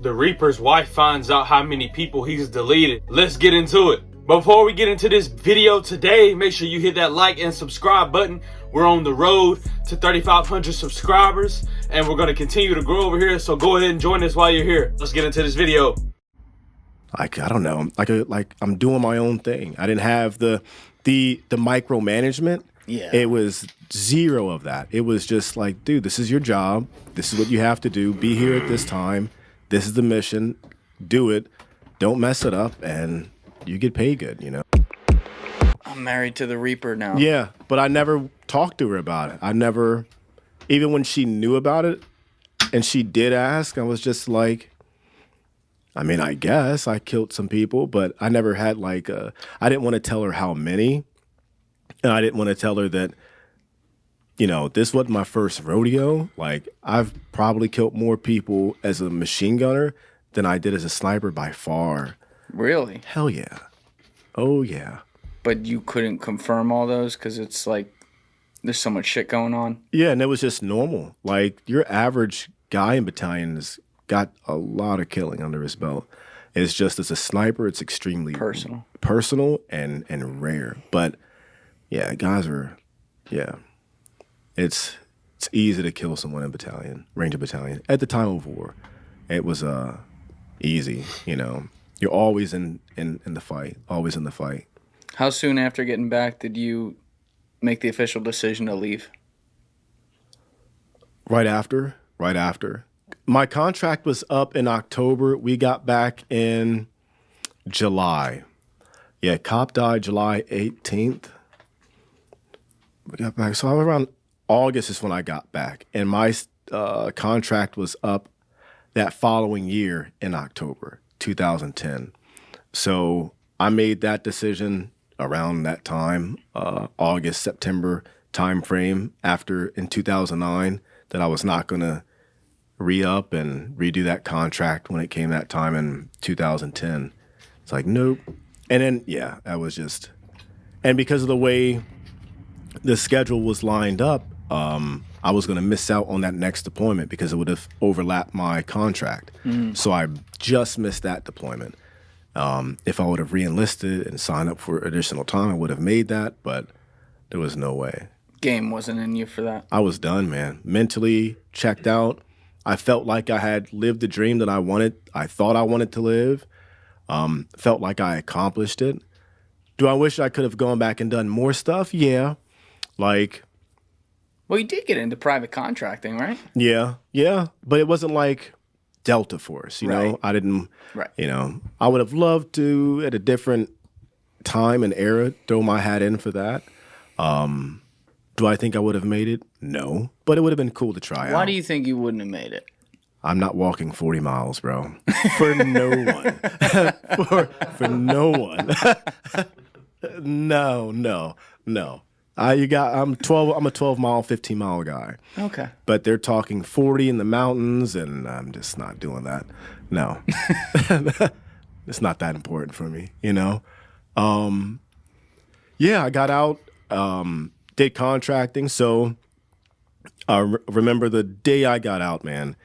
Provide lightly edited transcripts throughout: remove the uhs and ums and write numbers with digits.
The Reaper's wife finds out how many people he's deleted. Let's get into it. Before we get into this video today, make sure you hit that like and subscribe button. We're on the road to 3,500 subscribers, and we're going to continue to grow over here. So go ahead and join us while you're here. Let's get into this video. I don't know. I'm doing my own thing. I didn't have the micromanagement. Yeah. It was zero of that. It was just like, dude, this is your job. This is what you have to do. Be here at this time. This is the mission. Do it. Don't mess it up, and you get paid good, you know? I'm married to the Reaper now. Yeah, but I never talked to her about it. I never, even when she knew about it and she did ask, I was just like, I mean, I guess I killed some people, but I never had I didn't want to tell her how many. And I didn't want to tell her that, you know, this wasn't my first rodeo. Like, I've probably killed more people as a machine gunner than I did as a sniper by far. Really? Hell yeah. Oh, yeah. But you couldn't confirm all those because it's like there's so much shit going on? Yeah, and it was just normal. Like, your average guy in battalion has got a lot of killing under his belt. It's just as a sniper, it's extremely personal and rare. But yeah, guys are, yeah, it's easy to kill someone in battalion, Ranger battalion. At the time of war, it was easy. You know, you're always in the fight, always in the fight. How soon after getting back did you make the official decision to leave? Right after. My contract was up in October. We got back in July. Yeah, cop died July 18th. We got back. So around August is when I got back. And my contract was up that following year in October, 2010. So I made that decision around that time, August, September time frame in 2009, that I was not going to re-up and redo that contract when it came that time in 2010. It's like, nope. And then, yeah, that was just, and because of the way the schedule was lined up, I was going to miss out on that next deployment because it would have overlapped my contract. So I just missed that deployment. If I would have re-enlisted and signed up for additional time, I would have made that, but there was no way. Game wasn't in you for that. I was done, man. Mentally checked out. I felt like I had lived the dream that I thought I wanted to live. Felt like I accomplished it. Do I wish I could have gone back and done more stuff? Yeah. Well, you did get into private contracting, right? Yeah. But it wasn't like Delta Force, you know? I didn't, you know, I would have loved to, at a different time and era, throw my hat in for that. Do I think I would have made it? No. But it would have been cool to try out. Why do you think you wouldn't have made it? I'm not walking 40 miles, bro. For no one. for no one. No. I'm a 12-mile, 15-mile guy. Okay. But they're talking 40 in the mountains, and I'm just not doing that. No. It's not that important for me, you know? Yeah, I got out, did contracting. So I remember the day I got out, man.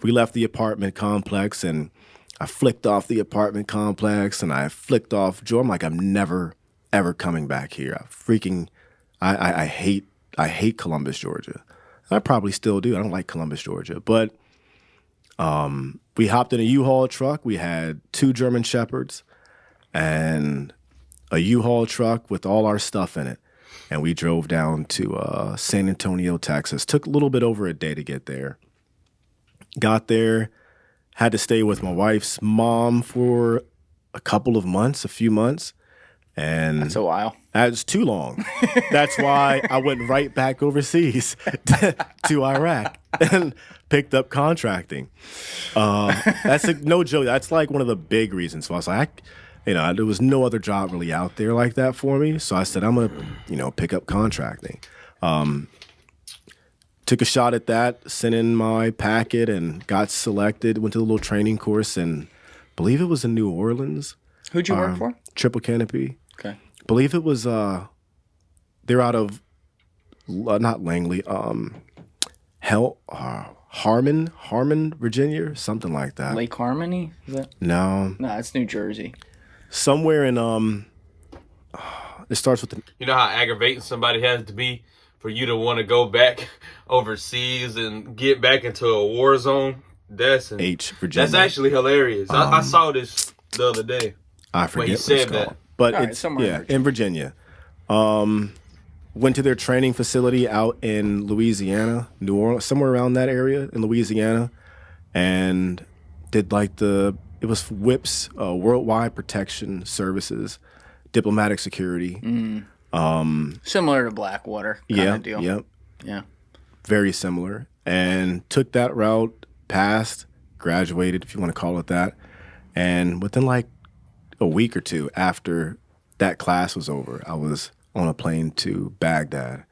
We left the apartment complex, and I flicked off the apartment complex, and I flicked off Joe. I'm like, I'm never, ever coming back here. I hate Columbus, Georgia. I probably still do. I don't like Columbus, Georgia. But we hopped in a U-Haul truck. We had 2 German Shepherds and a U-Haul truck with all our stuff in it. And we drove down to San Antonio, Texas. Took a little bit over a day to get there. Got there, had to stay with my wife's mom for a few months. And that's a while. That's too long. That's why I went right back overseas to Iraq and picked up contracting. That's no joke. That's like one of the big reasons. So I was like, there was no other job really out there like that for me. So I said, I'm going to, pick up contracting. Took a shot at that, sent in my packet and got selected, went to a little training course, and I believe it was in New Orleans. Who'd you work for? Triple Canopy. Okay. Believe it was, they're out of, not Langley, Harmon, Virginia, something like that. Lake Harmony? Is that? No, No, it's New Jersey. somewhere in it starts with the You know how aggravating somebody has to be for you to want to go back overseas and get back into a war zone? That's Virginia. That's actually hilarious. I saw this the other day. I forget he what said it's called, that. but All right, it's somewhere in Virginia. Went to their training facility out in Louisiana, New Orleans, somewhere around that area in Louisiana, and did like it was WIPS, Worldwide Protection Services, diplomatic security. Similar to Blackwater kind of deal. Yep. Yeah. Very similar. And took that route, passed, graduated, if you want to call it that. And within like a week or two after that class was over, I was on a plane to Baghdad,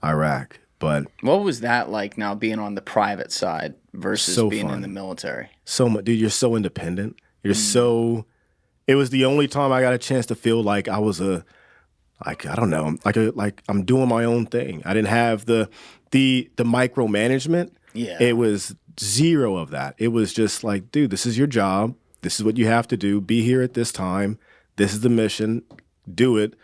Iraq. But What was that like now, being on the private side versus So being in fun. the military? so much, dude, you're so independent. It was the only time I got a chance to feel like I was I don't know, like I'm doing my own thing. I didn't have the micromanagement. Yeah. It was zero of that. It was just like, dude, this is your job. This is what you have to do. Be here at this time. This is the mission. Do it.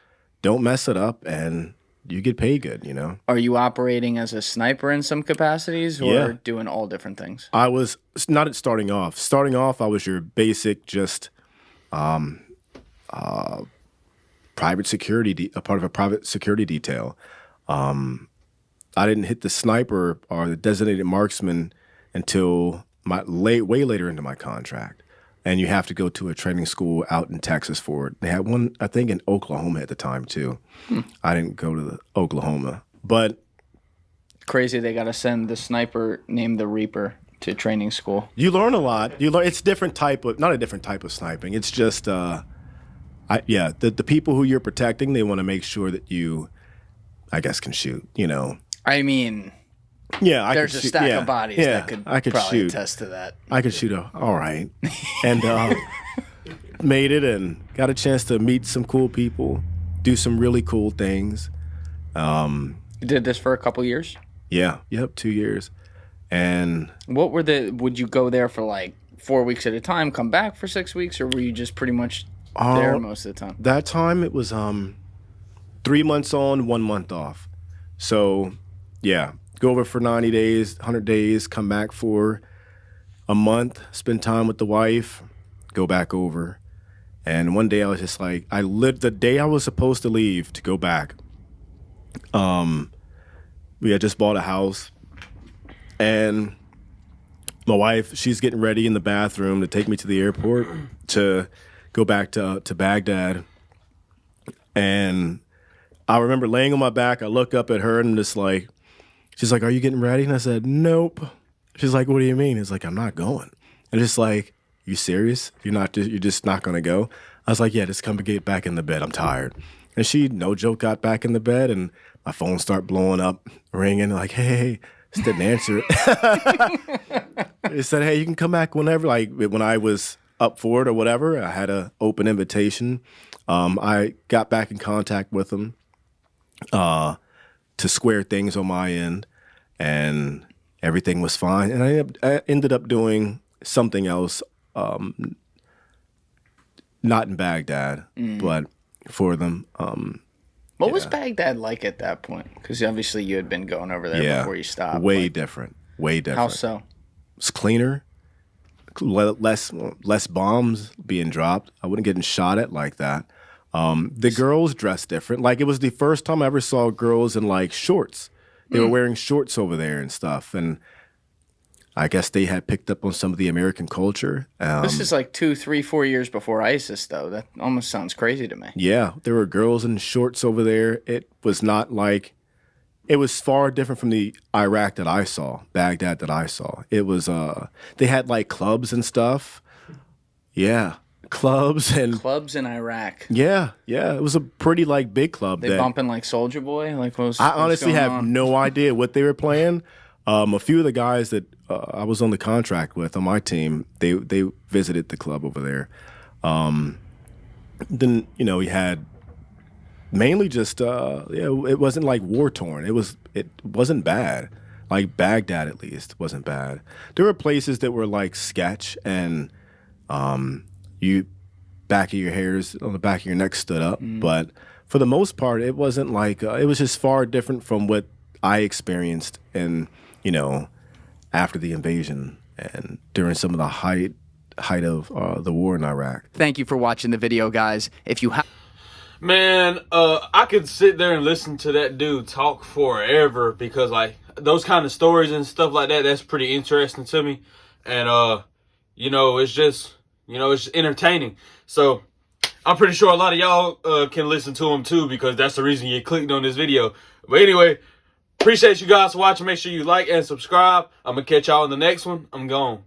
Don't mess it up, and you get paid good, you know? Are you operating as a sniper in some capacities, or Yeah. doing all different things? I was not at starting off. Starting off, I was your basic, just private security, a part of a private security detail. I didn't hit the sniper or the designated marksman until way later into my contract. And you have to go to a training school out in Texas for it. They had one, I think, in Oklahoma at the time too. I didn't go to the Oklahoma, but Crazy they got to send the sniper named the Reaper to training school. you learn a lot. You learn. It's different type of, not a different type of sniping. It's just, the people who you're protecting, they want to make sure that you, I guess, can shoot. You know. I mean, Yeah, I there's could a shoot. stack Yeah, of bodies yeah, that could I could probably shoot. attest to that. I could shoot all right, and made it and got a chance to meet some cool people, do some really cool things. You did this for a couple years? Yeah, yep, 2 years, and What were would you go there for like 4 weeks at a time, come back for 6 weeks, or were you just pretty much there most of the time? that time it was 3 months on, 1 month off. So yeah, go over for 90 days, 100 days, come back for a month, spend time with the wife, go back over. And one day I was just like, I lived the day I was supposed to leave to go back. We had just bought a house, and my wife, she's getting ready in the bathroom to take me to the airport to go back to Baghdad. And I remember laying on my back, I look up at her and I'm just like, she's like, "Are you getting ready?" And I said, "Nope." She's like, "What do you mean?" It's like, "I'm not going." And just like, "You serious? You're just not gonna go?" I was like, "Yeah, just come and get back in the bed. I'm tired." And she, no joke, got back in the bed, and my phone started blowing up, ringing, like, "Hey," just didn't answer it. It said, "Hey, you can come back whenever." Like when I was up for it or whatever, I had an open invitation. I got back in contact with them to square things on my end, and everything was fine. And I ended up doing something else, not in Baghdad, but for them. What was Baghdad like at that point? Because obviously you had been going over there before you stopped. Way different. Way different. How so? It's cleaner, less bombs being dropped. I wasn't getting shot at like that. The girls dressed different. Like it was the first time I ever saw girls in like shorts. They were wearing shorts over there and stuff. And I guess they had picked up on some of the American culture. This is like 2, 3, 4 years before ISIS, though. That almost sounds crazy to me. Yeah, there were girls in shorts over there. It was not like, it was far different from the Iraq that I saw, Baghdad that I saw. It was, they had like clubs and stuff. Yeah, clubs and. Clubs in Iraq. Yeah, it was a pretty like big club. They bumping like Soldier Boy? Like what was, I honestly going have on? no idea what they were playing. A few of the guys that I was on the contract with on my team, they visited the club over there. Then we had mainly just it wasn't like war torn. It wasn't bad. Like Baghdad, at least, wasn't bad. There were places that were like sketch, and you back of your hairs on the back of your neck stood up. But for the most part, it wasn't like it was just far different from what I experienced in, you know, after the invasion and during some of the height of the war in Iraq. Thank you for watching the video, guys. If you have Man, I could sit there and listen to that dude talk forever, because like those kind of stories and stuff like that, that's pretty interesting to me. And you know, it's just, you know, it's entertaining. So I'm pretty sure a lot of y'all can listen to him too, because that's the reason you clicked on this video. But anyway, appreciate you guys for watching. Make sure you like and subscribe. I'm gonna catch y'all in the next one. I'm gone.